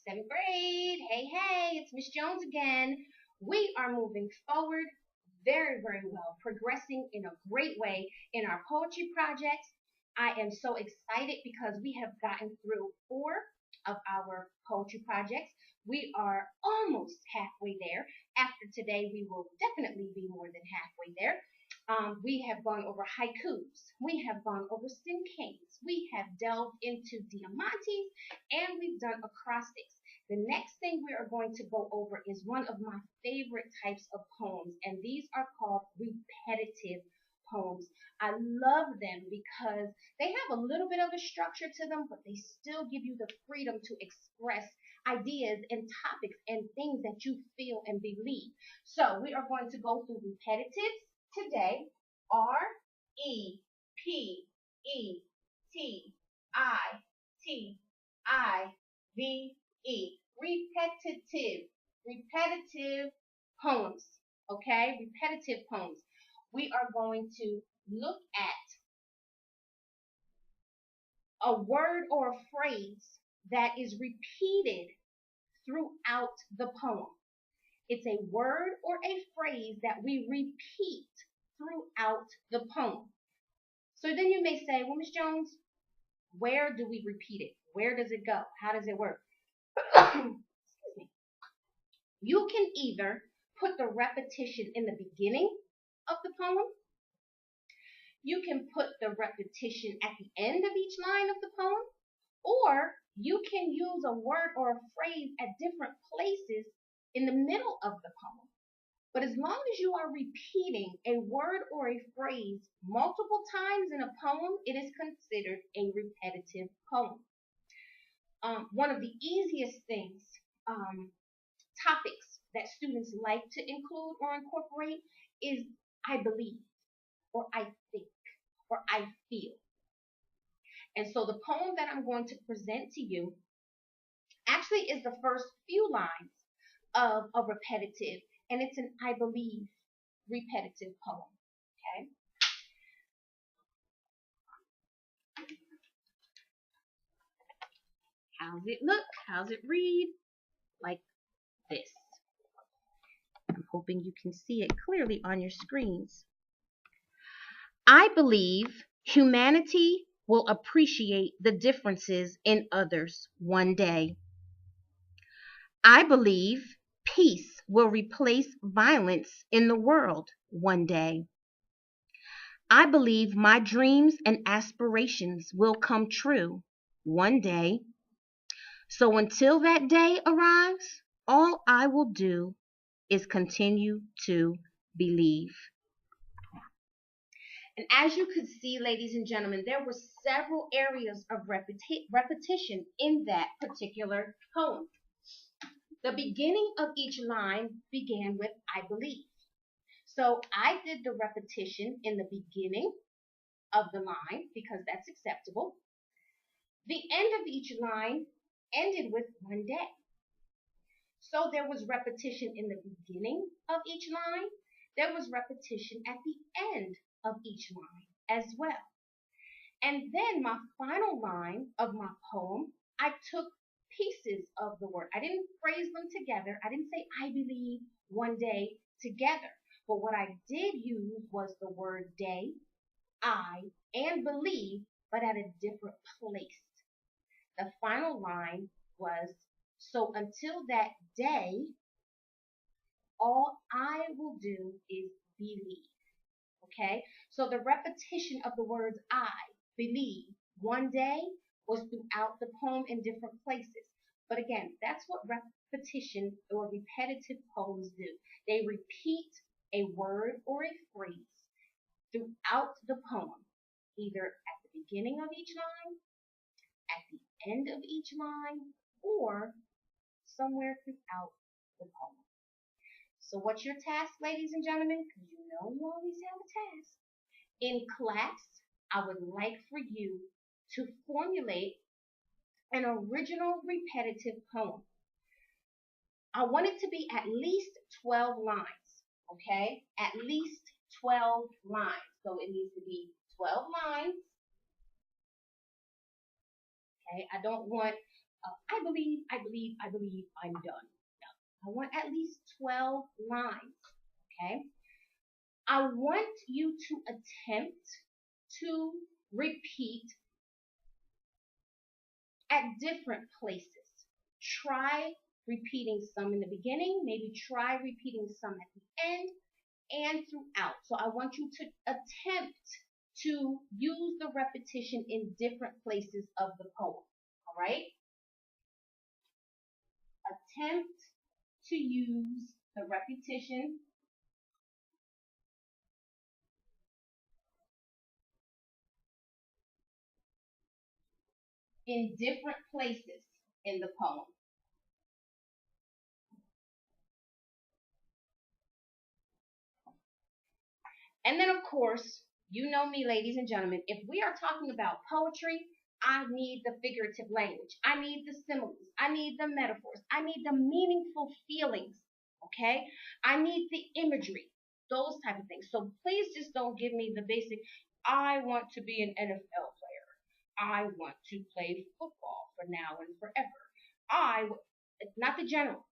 Seventh grade. Hey, hey, it's Miss Jones again. We are moving forward very, very well, progressing in a great way in our poetry projects. I am so excited because we have gotten through four of our poetry projects. We are almost halfway there. After today, we will definitely be more than halfway there. We have gone over haikus. We have gone over cinquains. We have delved into diamantes, and we've done acrostics. The next thing we are going to go over is one of my favorite types of poems, and these are called repetitive poems. I love them because they have a little bit of a structure to them, but they still give you the freedom to express ideas and topics and things that you feel and believe. So we are going to go through repetitives today. Repetitive. Repetitive poems. Okay? Repetitive poems. We are going to look at a word or a phrase that is repeated throughout the poem. It's a word or a phrase that we repeat throughout the poem. So then you may say, well, Miss Jones, where do we repeat it? Where does it go? How does it work? Excuse me. You can either put the repetition in the beginning of the poem. You can put the repetition at the end of each line of the poem. Or you can use a word or a phrase at different places in the middle of the poem. But as long as you are repeating a word or a phrase multiple times in a poem, it is considered a repetitive poem. One of the easiest things, topics that students like to include or incorporate is I believe, or I think, or I feel. And so the poem that I'm going to present to you actually is the first few lines of a repetitive, and it's an I believe repetitive poem. Okay. How's it look? How's it read? Like this. I'm hoping you can see it clearly on your screens. I believe humanity will appreciate the differences in others one day. I believe peace will replace violence in the world one day. I believe my dreams and aspirations will come true one day. So until that day arrives, all I will do is continue to believe. And as you could see, ladies and gentlemen, there were several areas of repetition in that particular poem. The beginning of each line began with I believe. So I did the repetition in the beginning of the line because that's acceptable. The end of each line ended with one day. So there was repetition in the beginning of each line. There was repetition at the end of each line as well. And then my final line of my poem, I took pieces of the word. I didn't phrase them together. I didn't say I believe one day together. But what I did use was the word day, I, and believe, but at a different place. The final line was, so until that day, all I will do is believe. Okay? So the repetition of the words I, believe, one day was throughout the poem in different places. But again, that's what repetition or repetitive poems do. They repeat a word or a phrase throughout the poem, either at the beginning of each line, at the end of each line, or somewhere throughout the poem. So what's your task, ladies and gentlemen? Because you know you always have a task. In class, I would like for you to formulate an original repetitive poem. I want it to be at least 12 lines, okay? At least 12 lines. So it needs to be 12 lines. Okay, I don't want I believe, I'm done. No, I want at least 12 lines. Okay? I want you to attempt to repeat at different places. Try repeating some in the beginning, maybe try repeating some at the end and throughout. So I want you to attempt to use the repetition in different places of the poem. All right? Attempt to use the repetition in different places in the poem. And then, of course, you know me, ladies and gentlemen, if we are talking about poetry, I need the figurative language. I need the similes. I need the metaphors. I need the meaningful feelings. Okay? I need the imagery, those type of things. So please just don't give me the basic, I want to be an NFL player. I want to play football for now and forever. Not the general.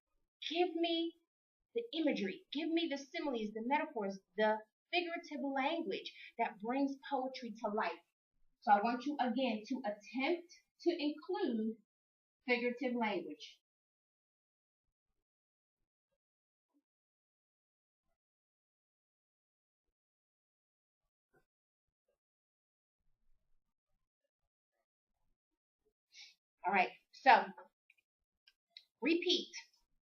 Give me the imagery. Give me the similes, the metaphors, the figurative language that brings poetry to life. So I want you again to attempt to include figurative language. All right, so repeat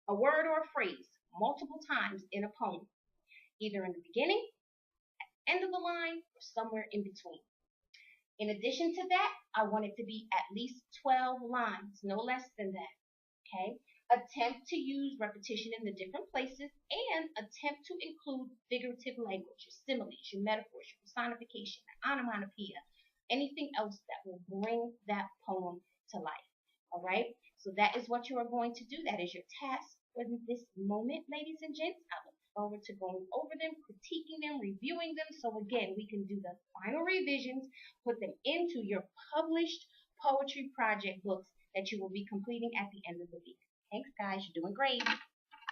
a word or a phrase multiple times in a poem, either in the beginning, end of the line, or somewhere in between. In addition to that, I want it to be at least 12 lines, no less than that. Okay? Attempt to use repetition in the different places and attempt to include figurative language, your similes, your metaphors, your personification, onomatopoeia, anything else that will bring that poem to life. All right? So that is what you are going to do. That is your task for this moment, ladies and gents. I look forward to going over them, critiquing them, reviewing them. So again, we can do the final revisions, put them into your published poetry project books that you will be completing at the end of the week. Thanks, guys. You're doing great.